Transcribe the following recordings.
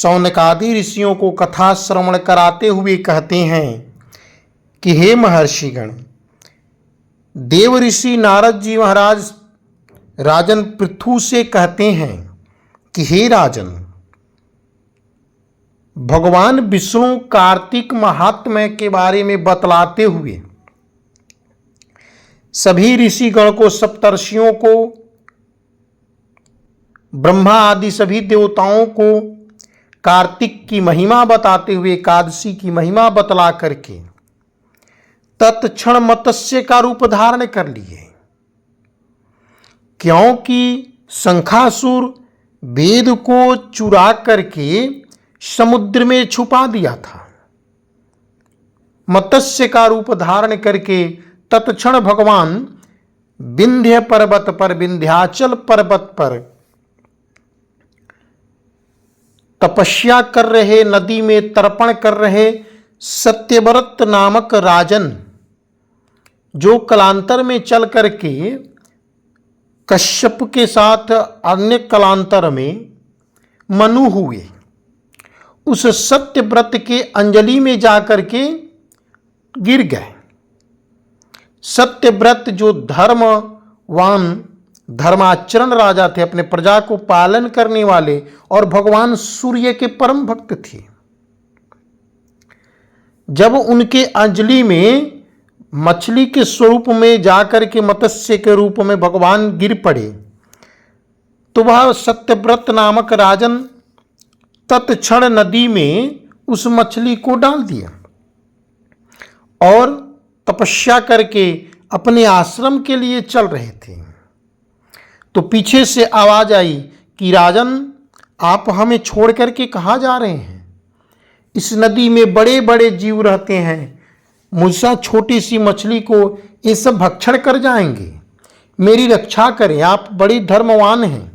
शौनकादि ऋषियों को कथा श्रवण कराते हुए कहते हैं कि हे महर्षिगण, देव ऋषि नारद जी महाराज राजन पृथु से कहते हैं कि हे राजन, भगवान विष्णु कार्तिक महात्म्य के बारे में बतलाते हुए सभी ऋषिगण को, सप्तर्षियों को, ब्रह्मा आदि सभी देवताओं को कार्तिक की महिमा बताते हुए एकादशी की महिमा बतला करके तत्क्षण मत्स्य का रूप धारण कर लिए, क्योंकि शंखासुर वेद को चुरा करके समुद्र में छुपा दिया था। मत्स्य का रूप धारण करके तत्क्षण भगवान विंध्य पर्वत पर, विंध्याचल पर्वत पर तपस्या कर रहे, नदी में तर्पण कर रहे सत्यव्रत नामक राजन, जो कलांतर में चल करके कश्यप के साथ अन्य कलांतर में मनु हुए, उस सत्यव्रत के अंजलि में जाकर के गिर गए। सत्यव्रत जो धर्मवान, धर्माचरण राजा थे, अपने प्रजा को पालन करने वाले और भगवान सूर्य के परम भक्त थे, जब उनके अंजलि में मछली के स्वरूप में जाकर के मत्स्य के रूप में भगवान गिर पड़े, तो वह सत्यव्रत नामक राजन तत्क्षण नदी में उस मछली को डाल दिया और तपस्या करके अपने आश्रम के लिए चल रहे थे। तो पीछे से आवाज आई कि राजन, आप हमें छोड़ करके कहाँ जा रहे हैं? इस नदी में बड़े बड़े जीव रहते हैं, मुझसे छोटी सी मछली को ये सब भक्षण कर जाएंगे, मेरी रक्षा करें, आप बड़ी धर्मवान हैं।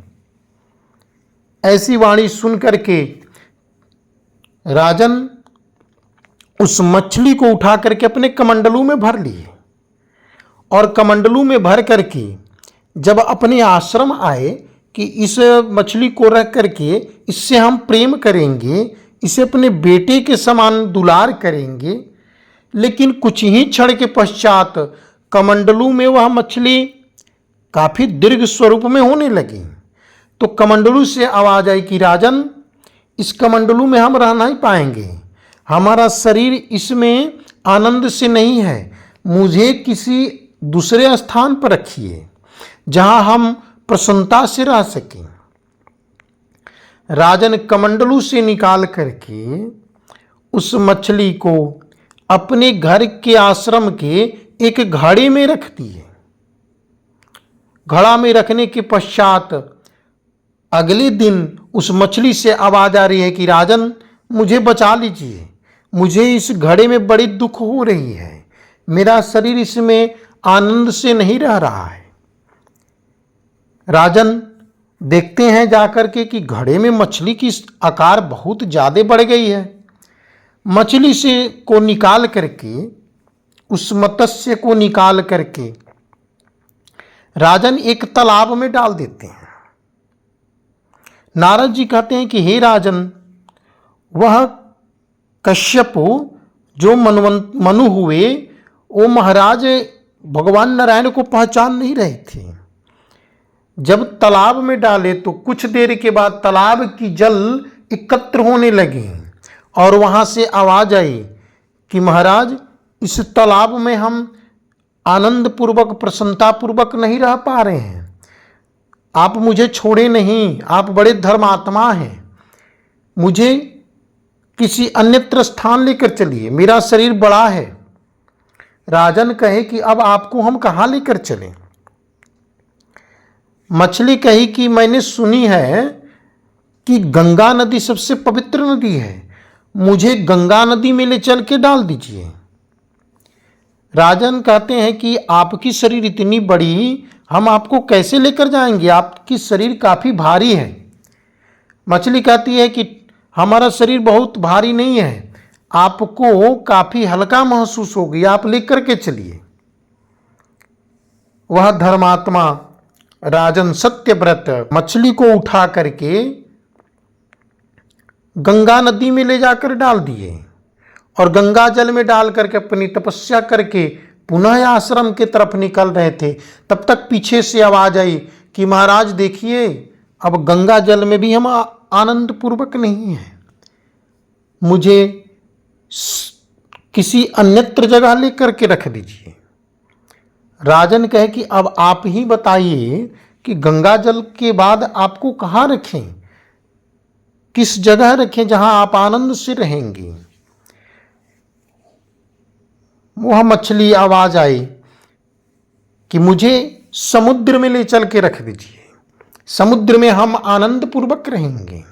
ऐसी वाणी सुन करके राजन उस मछली को उठा करके अपने कमंडलू में भर लिए और कमंडलू में भर करके जब अपने आश्रम आए कि इस मछली को रख करके इससे हम प्रेम करेंगे, इसे अपने बेटे के समान दुलार करेंगे, लेकिन कुछ ही क्षण के पश्चात कमंडलू में वह मछली काफी दीर्घ स्वरूप में होने लगी। तो कमंडलू से आवाज आई कि राजन, इस कमंडलू में हम रह नहीं पाएंगे, हमारा शरीर इसमें आनंद से नहीं है, मुझे किसी दूसरे स्थान पर रखिए जहां हम प्रसन्नता से रह सकें। राजन कमंडलू से निकाल करके उस मछली को अपने घर के आश्रम के एक घड़े में रख दिए। घड़ा में रखने के पश्चात अगले दिन उस मछली से आवाज आ रही है कि राजन, मुझे बचा लीजिए, मुझे इस घड़े में बड़ी दुख हो रही है, मेरा शरीर इसमें आनंद से नहीं रह रहा है। राजन देखते हैं जाकर के कि घड़े में मछली की आकार बहुत ज़्यादा बढ़ गई है। मछली से को निकाल करके, उस मत्स्य को निकाल करके राजन एक तालाब में डाल देते हैं। नारद जी कहते हैं कि हे राजन, वह कश्यप जो मनु हुए, वो महाराज भगवान नारायण को पहचान नहीं रहे थे। जब तालाब में डाले तो कुछ देर के बाद तालाब की जल एकत्र होने लगी और वहाँ से आवाज आई कि महाराज, इस तालाब में हम आनंद पूर्वक, प्रसन्नता पूर्वक नहीं रह पा रहे हैं, आप मुझे छोड़े नहीं, आप बड़े धर्मात्मा हैं, मुझे किसी अन्यत्र स्थान लेकर चलिए, मेरा शरीर बड़ा है। राजन कहे कि अब आपको हम कहाँ लेकर चलें? मछली कही कि मैंने सुनी है कि गंगा नदी सबसे पवित्र नदी है, मुझे गंगा नदी में ले चल के डाल दीजिए। राजन कहते हैं कि आपकी शरीर इतनी बड़ी, हम आपको कैसे लेकर जाएंगे, आपकी शरीर काफ़ी भारी है। मछली कहती है कि हमारा शरीर बहुत भारी नहीं है, आपको काफ़ी हल्का महसूस होगी, आप लेकर के चलिए। वह धर्मात्मा राजन सत्यव्रत मछली को उठा करके गंगा नदी में ले जाकर डाल दिए और गंगा जल में डाल करके अपनी तपस्या करके पुनः आश्रम की तरफ निकल रहे थे। तब तक पीछे से आवाज आई कि महाराज देखिए, अब गंगा जल में भी हम आनंद पूर्वक नहीं हैं, मुझे किसी अन्यत्र जगह लेकर के रख दीजिए। राजन कहे कि अब आप ही बताइए कि गंगा जल के बाद आपको कहाँ रखें, किस जगह रखें जहां आप आनंद से रहेंगे। वह मछली आवाज आई कि मुझे समुद्र में ले चल के रख दीजिए, समुद्र में हम आनंद पूर्वक रहेंगे।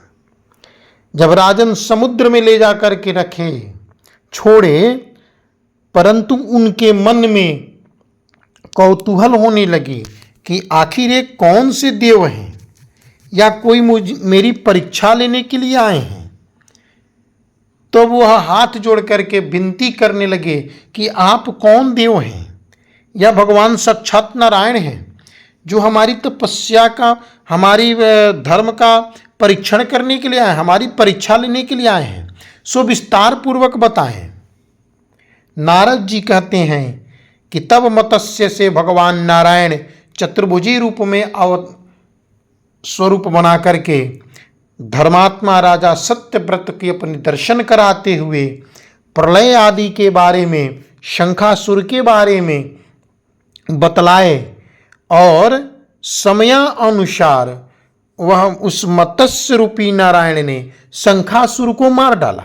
जब राजन समुद्र में ले जाकर के रखे, छोड़े, परंतु उनके मन में कौतूहल होने लगी कि आखिर ये कौन से देव हैं या कोई मेरी परीक्षा लेने के लिए आए हैं। तो वह हाथ जोड़ करके विनती करने लगे कि आप कौन देव हैं, या भगवान साक्षात नारायण हैं जो हमारी तपस्या का, हमारी धर्म का परीक्षण करने के लिए आए, हमारी परीक्षा लेने के लिए आए हैं, सो विस्तार पूर्वक बताएं। नारद जी कहते हैं कि तब मत्स्य से भगवान नारायण चतुर्भुजी रूप में स्वरूप बना करके धर्मात्मा राजा सत्यव्रत के अपने दर्शन कराते हुए प्रलय आदि के बारे में, शंखासुर के बारे में बतलाए और समयानुसार वह उस मत्स्य रूपी नारायण ने शंखासुर को मार डाला।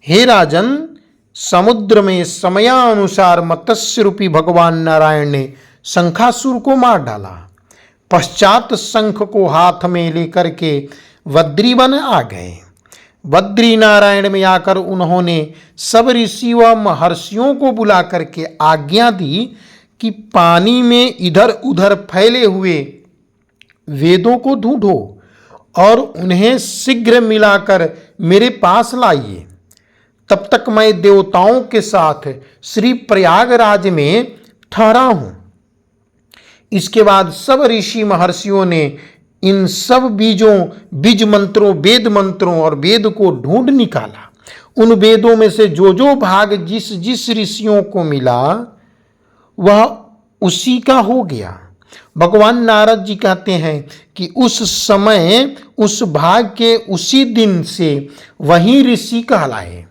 हे राजन, समुद्र में समयानुसार मत्स्य रूपी भगवान नारायण ने शंखासुर को मार डाला। पश्चात शंख को हाथ में लेकर के बद्रीवन आ गए। बद्री नारायण में आकर उन्होंने सब ऋषि व महर्षियों को बुला करके आज्ञा दी कि पानी में इधर उधर फैले हुए वेदों को ढूंढो और उन्हें शीघ्र मिलाकर मेरे पास लाइए। तब तक मैं देवताओं के साथ श्री प्रयागराज में ठहरा हूं। इसके बाद सब ऋषि महर्षियों ने इन सब बीज मंत्रों, वेद मंत्रों और वेद को ढूंढ निकाला। उन वेदों में से जो जो भाग जिस जिस ऋषियों को मिला वह उसी का हो गया। भगवान नारद जी कहते हैं कि उस समय उस भाग के उसी दिन से वही ऋषि कहलाए।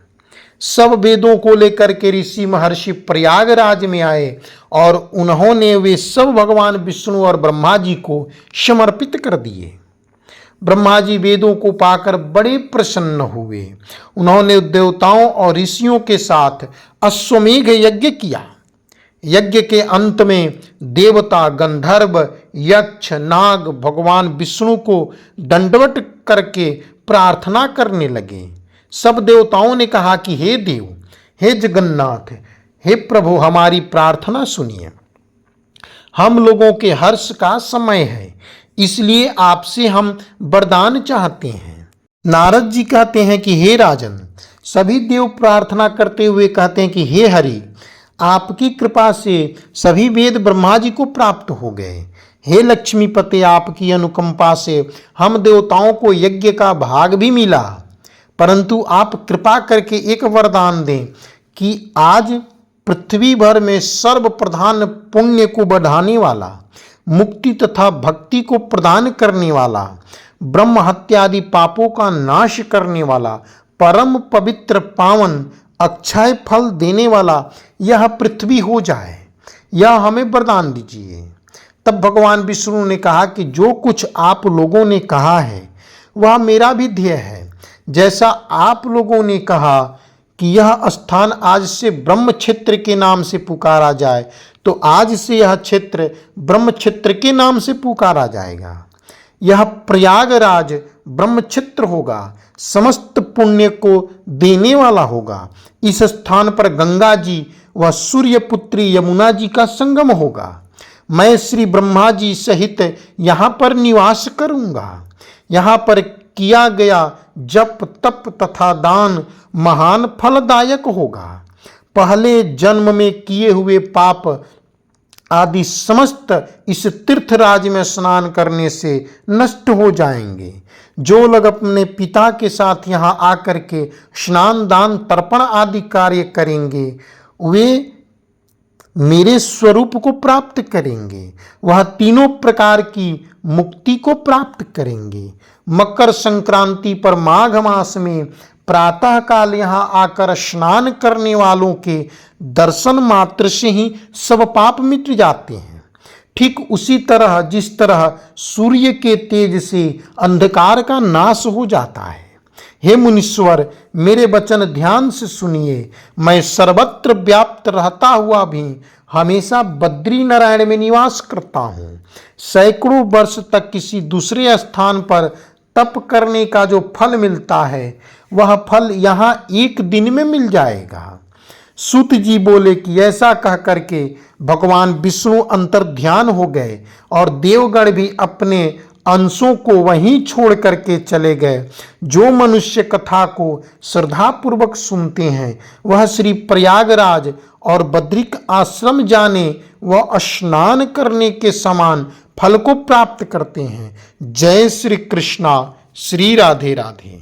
सब वेदों को लेकर के ऋषि महर्षि प्रयागराज में आए और उन्होंने वे सब भगवान विष्णु और ब्रह्मा जी को समर्पित कर दिए। ब्रह्मा जी वेदों को पाकर बड़े प्रसन्न हुए। उन्होंने देवताओं और ऋषियों के साथ अश्वमेघ यज्ञ किया। यज्ञ के अंत में देवता, गंधर्व, यक्ष, नाग भगवान विष्णु को दंडवत करके प्रार्थना करने लगे। सब देवताओं ने कहा कि हे देव, हे जगन्नाथ, हे प्रभु, हमारी प्रार्थना सुनिए। हम लोगों के हर्ष का समय है, इसलिए आपसे हम वरदान चाहते हैं। नारद जी कहते हैं कि हे राजन, सभी देव प्रार्थना करते हुए कहते हैं कि हे हरि, आपकी कृपा से सभी वेद ब्रह्मा जी को प्राप्त हो गए। हे लक्ष्मीपते, आपकी अनुकंपा से हम देवताओं को यज्ञ का भाग भी मिला, परंतु आप कृपा करके एक वरदान दें कि आज पृथ्वी भर में सर्वप्रधान पुण्य को बढ़ाने वाला, मुक्ति तथा भक्ति को प्रदान करने वाला, ब्रह्म हत्यादि पापों का नाश करने वाला, परम पवित्र पावन अक्षय फल देने वाला यह पृथ्वी हो जाए, यह हमें वरदान दीजिए। तब भगवान विष्णु ने कहा कि जो कुछ आप लोगों ने कहा है वह मेरा भी ध्येय है। जैसा आप लोगों ने कहा कि यह स्थान आज से ब्रह्म क्षेत्र के नाम से पुकारा जाए, तो आज से यह क्षेत्र ब्रह्म क्षेत्र के नाम से पुकारा जाएगा। यह प्रयागराज ब्रह्म क्षेत्र होगा, समस्त पुण्य को देने वाला होगा। इस स्थान पर गंगा जी व सूर्यपुत्री यमुना जी का संगम होगा। मैं श्री ब्रह्मा जी सहित यहाँ पर निवास करूँगा। यहाँ पर किया गया जप, तप तथा दान महान फलदायक होगा। पहले जन्म में किए हुए पाप आदि समस्त इस तीर्थराज में स्नान करने से नष्ट हो जाएंगे। जो लोग अपने पिता के साथ यहाँ आकर के स्नान दान तर्पण आदि कार्य करेंगे वे मेरे स्वरूप को प्राप्त करेंगे, वह तीनों प्रकार की मुक्ति को प्राप्त करेंगे। मकर संक्रांति पर माघ मास में प्रातः काल यहाँ आकर स्नान करने वालों के दर्शन मात्र से ही सब पाप मिट जाते हैं। ठीक उसी तरह जिस तरह सूर्य के तेज से अंधकार का नाश हो जाता है। हे मुनीश्वर, मेरे वचन ध्यान से सुनिए। मैं सर्वत्र व्याप्त रहता हुआ भी हमेशा बद्री नारायण में निवास करता हूँ। सैकड़ों वर्ष तक किसी दूसरे स्थान पर तप करने का जो फल मिलता है वह फल यहाँ एक दिन में मिल जाएगा। सूत जी बोले कि ऐसा कह करके भगवान विष्णु अंतर ध्यान हो गए और देवगण भी अपने अंशों को वहीं छोड़ करके चले गए। जो मनुष्य कथा को श्रद्धापूर्वक सुनते हैं वह श्री प्रयागराज और बद्रिक आश्रम जाने वह स्नान करने के समान फल को प्राप्त करते हैं। जय श्री कृष्णा। श्री राधे राधे।